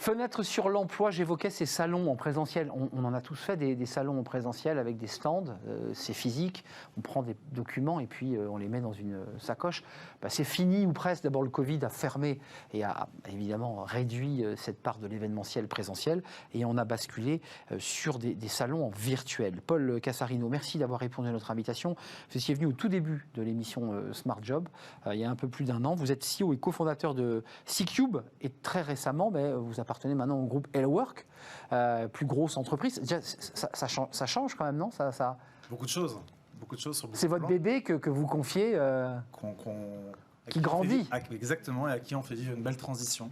Fenêtre sur l'emploi, j'évoquais ces salons en présentiel. On en a tous fait des salons en présentiel avec des stands, c'est physique, on prend des documents et puis on les met dans une sacoche. C'est fini ou presque. D'abord le Covid a fermé et a évidemment réduit cette part de l'événementiel présentiel et on a basculé sur des salons en virtuel. Paul Casarino, merci d'avoir répondu à notre invitation. Vous étiez venu au tout début de l'émission Smart Job, il y a un peu plus d'1 an. Vous êtes CEO et cofondateur de C-Cube et très récemment, vous appartenez maintenant au groupe HelloWork, plus grosse entreprise. Déjà, ça change quand même, non Beaucoup de choses. Beaucoup de choses sur beaucoup C'est votre bébé que vous confiez, qui grandit. Exactement, et à qui on fait vivre une belle transition.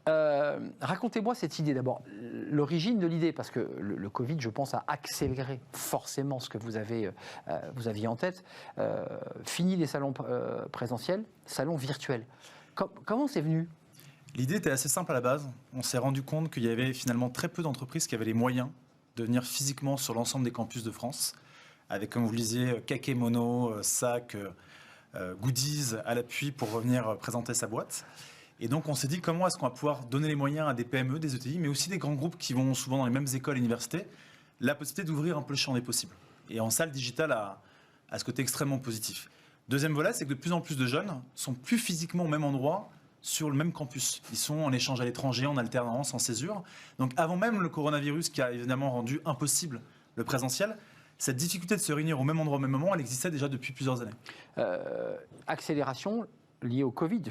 Racontez-moi cette idée d'abord, l'origine de l'idée, parce que le Covid, je pense, a accéléré forcément ce que vous aviez en tête. Fini les salons présentiels, salons virtuels. Comment c'est venu ? L'idée était assez simple à la base. On s'est rendu compte qu'il y avait finalement très peu d'entreprises qui avaient les moyens de venir physiquement sur l'ensemble des campus de France, avec, comme vous le disiez, kakémono, sac, goodies à l'appui pour revenir présenter sa boîte. Et donc on s'est dit comment est-ce qu'on va pouvoir donner les moyens à des PME, des ETI, mais aussi des grands groupes qui vont souvent dans les mêmes écoles et universités, la possibilité d'ouvrir un peu le champ des possibles. Et en ça, le digital a ce côté extrêmement positif. Deuxième volet, c'est que de plus en plus de jeunes sont plus physiquement au même endroit, sur le même campus. Ils sont en échange à l'étranger, en alternance, en césure. Donc avant même le coronavirus qui a évidemment rendu impossible le présentiel, cette difficulté de se réunir au même endroit au même moment, elle existait déjà depuis plusieurs années. Accélération liée au Covid.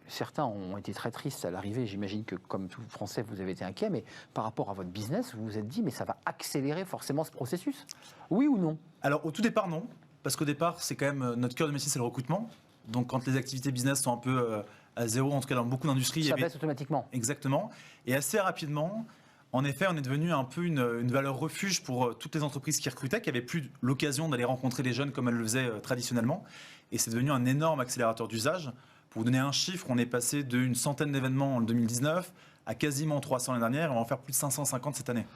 Certains ont été très tristes à l'arrivée. J'imagine que, comme tout Français, vous avez été inquiet. Mais par rapport à votre business, vous vous êtes dit, mais ça va accélérer forcément ce processus. Oui ou non ? Alors, au tout départ, non. Parce qu'au départ, c'est quand même notre cœur de métier, c'est le recrutement. Donc, quand les activités business sont un peu à zéro, en tout cas dans beaucoup d'industries... Ça baisse automatiquement. Exactement. Et assez rapidement, en effet, on est devenu un peu une valeur refuge pour toutes les entreprises qui recrutaient, qui n'avaient plus l'occasion d'aller rencontrer les jeunes comme elles le faisaient traditionnellement. Et c'est devenu un énorme accélérateur d'usage. Pour vous donner un chiffre, on est passé d'une centaine d'événements en 2019 à quasiment 300 l'année dernière, et on va en faire plus de 550 cette année.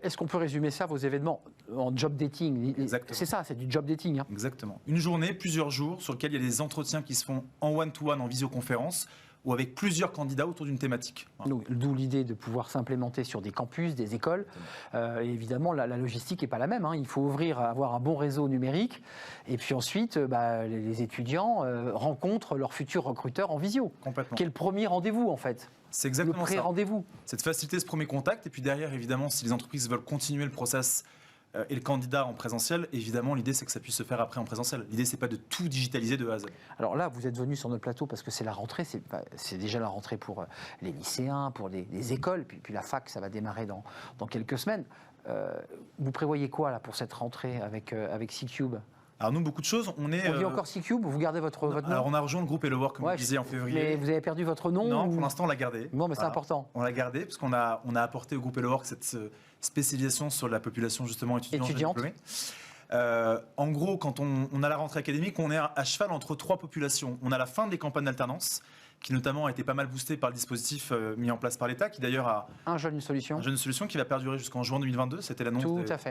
Est-ce qu'on peut résumer ça, vos événements, en job dating ? Exactement. C'est ça, c'est du job dating. Hein. Exactement. Une journée, plusieurs jours, sur lesquels il y a des entretiens qui se font en one-to-one, en visioconférence, ou avec plusieurs candidats autour d'une thématique. Voilà. D'où l'idée de pouvoir s'implémenter sur des campus, des écoles. Et évidemment, la logistique n'est pas la même. Hein. Il faut avoir un bon réseau numérique. Et puis ensuite, les étudiants rencontrent leurs futurs recruteurs en visio. Complètement. Quel premier rendez-vous, en fait ? C'est exactement le pré-rendez-vous. C'est de faciliter ce premier contact. Et puis derrière, évidemment, si les entreprises veulent continuer le process et le candidat en présentiel, évidemment, l'idée, c'est que ça puisse se faire après en présentiel. L'idée, c'est pas de tout digitaliser de A à Z. Alors là, vous êtes venu sur notre plateau parce que c'est la rentrée. C'est déjà la rentrée pour les lycéens, pour les écoles. Puis la fac, ça va démarrer dans quelques semaines. Vous prévoyez quoi là pour cette rentrée avec C-Cube ? Alors nous, beaucoup de choses. On dit encore C-Cube, vous gardez votre nom ? Alors on a rejoint le groupe HelloWork, comme vous disiez, en février. Mais vous avez perdu votre nom ? Non, pour l'instant, on l'a gardé. Bon, mais c'est important. On l'a gardé, parce qu'on a apporté au groupe HelloWork cette spécialisation sur la population justement étudiante. En gros, quand on a la rentrée académique, on est à cheval entre trois populations. On a la fin des campagnes d'alternance, qui notamment a été pas mal boostée par le dispositif mis en place par l'État, qui d'ailleurs a un jeune, une solution. Un jeune, une solution qui va perdurer jusqu'en juin 2022. C'était l'annonce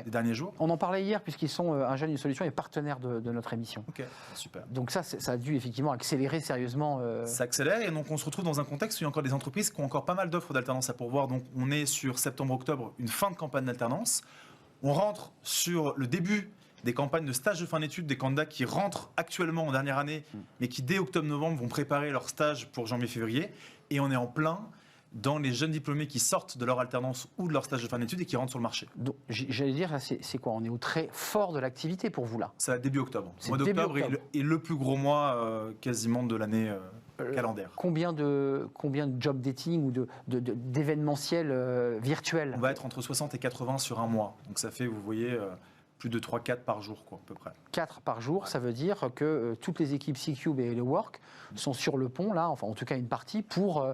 des derniers jours. On en parlait hier, puisqu'ils sont un jeune, une solution et partenaires de notre émission. Ok, super. Donc ça a dû effectivement accélérer sérieusement. Ça accélère, et donc on se retrouve dans un contexte où il y a encore des entreprises qui ont encore pas mal d'offres d'alternance à pourvoir. Donc on est sur septembre-octobre, une fin de campagne d'alternance. On rentre sur le début des campagnes de stage de fin d'études, des candidats qui rentrent actuellement en dernière année, mais qui dès octobre-novembre vont préparer leur stage pour janvier-février. Et on est en plein dans les jeunes diplômés qui sortent de leur alternance ou de leur stage de fin d'études et qui rentrent sur le marché. Donc, j'allais dire, c'est quoi ? On est au très fort de l'activité pour vous là ? C'est début octobre. Le mois d'octobre est le plus gros mois quasiment de l'année calendaire. Combien de job dating ou d'événementiels virtuels ? On va être entre 60 et 80 sur un mois. Donc ça fait, vous voyez... plus de 3-4 par jour, quoi, à peu près. 4 par jour, ça veut dire que toutes les équipes C-Cube et HelloWork sont sur le pont, là, enfin en tout cas une partie, pour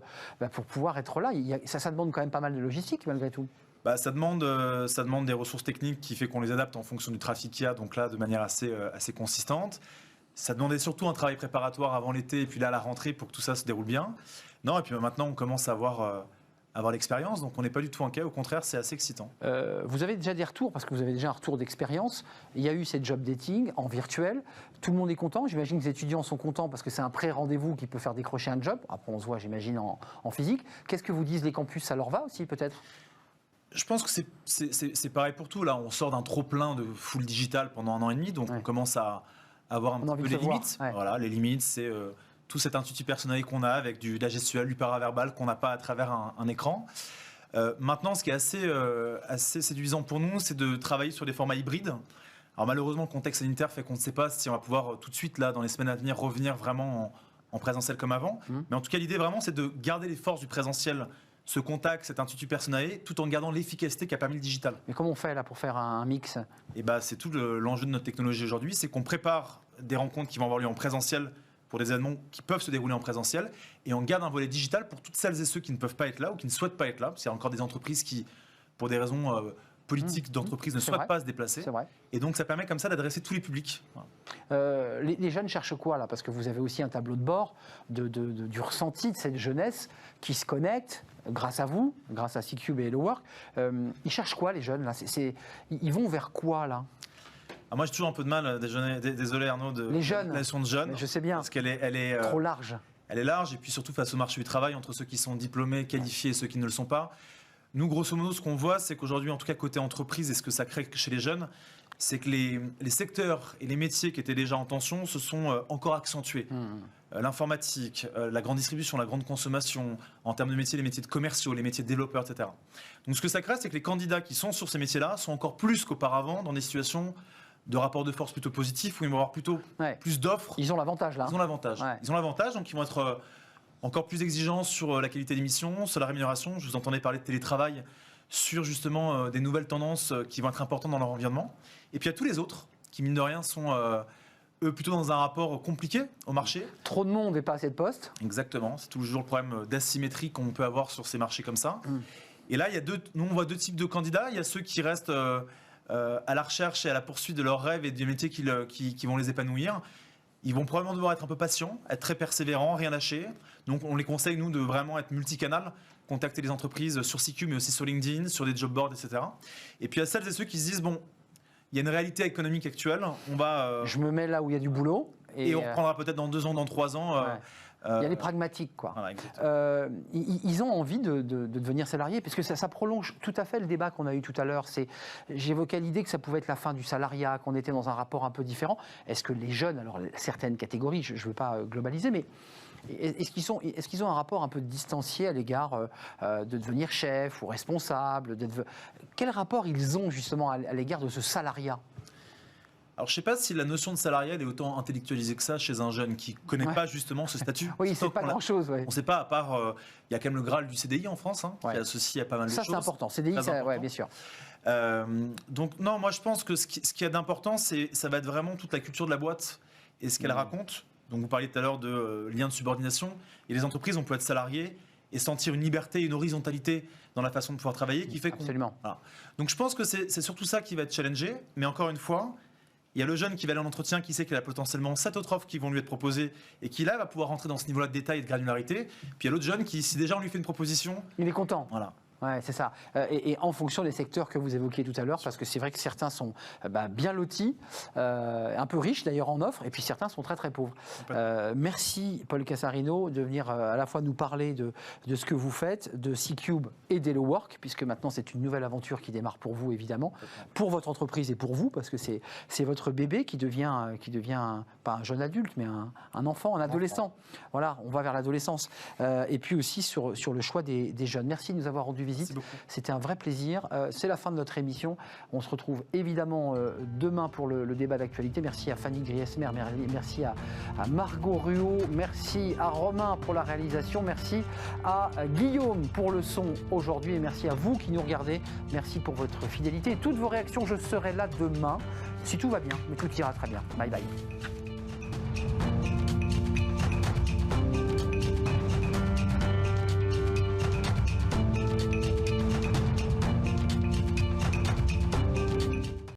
pouvoir être là. Ça demande quand même pas mal de logistique, malgré tout. Ça demande des ressources techniques qui fait qu'on les adapte en fonction du trafic qu'il y a, donc là, de manière assez consistante. Ça demandait surtout un travail préparatoire avant l'été, et puis là, à la rentrée, pour que tout ça se déroule bien. Non, et puis maintenant, on commence à avoir avoir l'expérience. Donc on n'est pas du tout inquiet, au contraire, c'est assez excitant. Vous avez déjà des retours, parce que vous avez déjà un retour d'expérience. Il y a eu ces job dating en virtuel. Tout le monde est content. J'imagine que les étudiants sont contents parce que c'est un pré-rendez-vous qui peut faire décrocher un job. Après, on se voit, j'imagine, en physique. Qu'est-ce que vous disent les campus? Ça leur va aussi, peut-être? Je pense que c'est pareil pour tout. Là, on sort d'un trop-plein de full digital pendant 1 an et demi, donc on commence à avoir un petit peu les limites. Voilà, les limites, c'est tout cet intuitif personnel qu'on a avec de la gestuelle, du paraverbal qu'on n'a pas à travers un écran. Maintenant, ce qui est assez séduisant pour nous, c'est de travailler sur des formats hybrides. Alors malheureusement, le contexte sanitaire fait qu'on ne sait pas si on va pouvoir tout de suite, là, dans les semaines à venir, revenir vraiment en présentiel comme avant. Mais en tout cas, l'idée vraiment, c'est de garder les forces du présentiel, ce contact, cet intuitif personnel, tout en gardant l'efficacité qu'a permis le digital. Mais comment on fait là pour faire un mix? Et c'est tout l'enjeu de notre technologie aujourd'hui, c'est qu'on prépare des rencontres qui vont avoir lieu en présentiel pour des événements qui peuvent se dérouler en présentiel, et on garde un volet digital pour toutes celles et ceux qui ne peuvent pas être là ou qui ne souhaitent pas être là, parce qu'il y a encore des entreprises qui, pour des raisons politiques d'entreprise, ne souhaitent pas se déplacer. C'est vrai. Et donc ça permet comme ça d'adresser tous les publics. Voilà. Les jeunes cherchent quoi là? Parce que vous avez aussi un tableau de bord du ressenti de cette jeunesse qui se connecte grâce à vous, grâce à C-Cube et Hello Work. Ils cherchent quoi les jeunes là? Ils vont vers quoi là? Moi j'ai toujours un peu de mal, désolé Arnaud, les jeunes, la notion de jeunes. Mais je sais bien. Parce qu'elle est trop large. Elle est large, et puis surtout face au marché du travail, entre ceux qui sont diplômés, qualifiés et ceux qui ne le sont pas. Nous, grosso modo, ce qu'on voit, c'est qu'aujourd'hui, en tout cas côté entreprise, et ce que ça crée chez les jeunes, c'est que les secteurs et les métiers qui étaient déjà en tension se sont encore accentués. L'informatique, la grande distribution, la grande consommation, en termes de métiers, les métiers de commerciaux, les métiers de développeurs, etc. Donc ce que ça crée, c'est que les candidats qui sont sur ces métiers-là sont encore plus qu'auparavant dans des situations de rapport de force plutôt positifs, où ils vont avoir plutôt plus d'offres. Ils ont l'avantage là. Ils ont l'avantage. Ils ont l'avantage, donc ils vont être encore plus exigeants sur la qualité d'émission, sur la rémunération. Je vous entendais parler de télétravail, sur justement des nouvelles tendances qui vont être importantes dans leur environnement. Et puis il y a tous les autres qui, mine de rien, sont eux plutôt dans un rapport compliqué au marché. Trop de monde et pas assez de postes. Exactement, c'est toujours le problème d'asymétrie qu'on peut avoir sur ces marchés comme ça. Et là, nous on voit deux types de candidats. Il y a ceux qui restent à la recherche et à la poursuite de leurs rêves et des métiers qui vont les épanouir. Ils vont probablement devoir être un peu patients, être très persévérants, rien lâcher. Donc on les conseille, nous, de vraiment être multicanal, contacter les entreprises sur C-Cube, mais aussi sur LinkedIn, sur des job boards, etc. Et puis il y a celles et ceux qui se disent, bon, il y a une réalité économique actuelle, on va... je me mets là où il y a du boulot. Et on reprendra peut-être dans 2 ans, dans 3 ans... Il y a les pragmatiques, quoi. Voilà, ils ont envie de devenir salariés, parce que ça prolonge tout à fait le débat qu'on a eu tout à l'heure. J'évoquais l'idée que ça pouvait être la fin du salariat, qu'on était dans un rapport un peu différent. Est-ce que les jeunes, alors certaines catégories, je ne veux pas globaliser, mais est-ce qu'ils ont un rapport un peu distancié à l'égard de devenir chef ou responsable Quel rapport ils ont justement à l'égard de ce salariat? Alors, je ne sais pas si la notion de salariat est autant intellectualisée que ça chez un jeune qui ne connaît pas justement ce statut. Oui, c'est pas grand-chose. On ne sait pas, à part, il y a quand même le Graal du CDI en France, qui est associé à pas mal de choses. Ça, c'est important. CDI, oui, bien sûr. Donc, non, moi, je pense que ce qu'il y a d'important, ça va être vraiment toute la culture de la boîte et ce qu'elle raconte. Donc, vous parliez tout à l'heure de lien de subordination. Et les entreprises, on peut être salarié et sentir une liberté et une horizontalité dans la façon de pouvoir travailler qui fait qu'on... Absolument. Voilà. Donc, je pense que c'est surtout ça qui va être challengé. Mais encore une fois... Il y a le jeune qui va aller en entretien, qui sait qu'il a potentiellement 7 autres offres qui vont lui être proposées et qui là va pouvoir rentrer dans ce niveau-là de détail et de granularité. Puis il y a l'autre jeune qui, si déjà on lui fait une proposition... Il est content. Voilà. Ouais, c'est ça. Et en fonction des secteurs que vous évoquiez tout à l'heure, parce que c'est vrai que certains sont bien lotis, un peu riches d'ailleurs en offres, et puis certains sont très très pauvres. Merci Paul Casarino de venir à la fois nous parler de ce que vous faites, de C-Cube et d'Hello Work, puisque maintenant c'est une nouvelle aventure qui démarre pour vous évidemment, pour votre entreprise et pour vous, parce que c'est votre bébé qui devient pas un jeune adulte, mais un enfant, un adolescent. Voilà, on va vers l'adolescence. Et puis aussi sur le choix des jeunes. Merci de nous avoir rendu visite. C'était un vrai plaisir. C'est la fin de notre émission. On se retrouve évidemment demain pour le débat d'actualité. Merci à Fanny Griesmer, merci à Margot Ruot, merci à Romain pour la réalisation, merci à Guillaume pour le son aujourd'hui et merci à vous qui nous regardez. Merci pour votre fidélité et toutes vos réactions. Je serai là demain si tout va bien, mais tout ira très bien. Bye bye.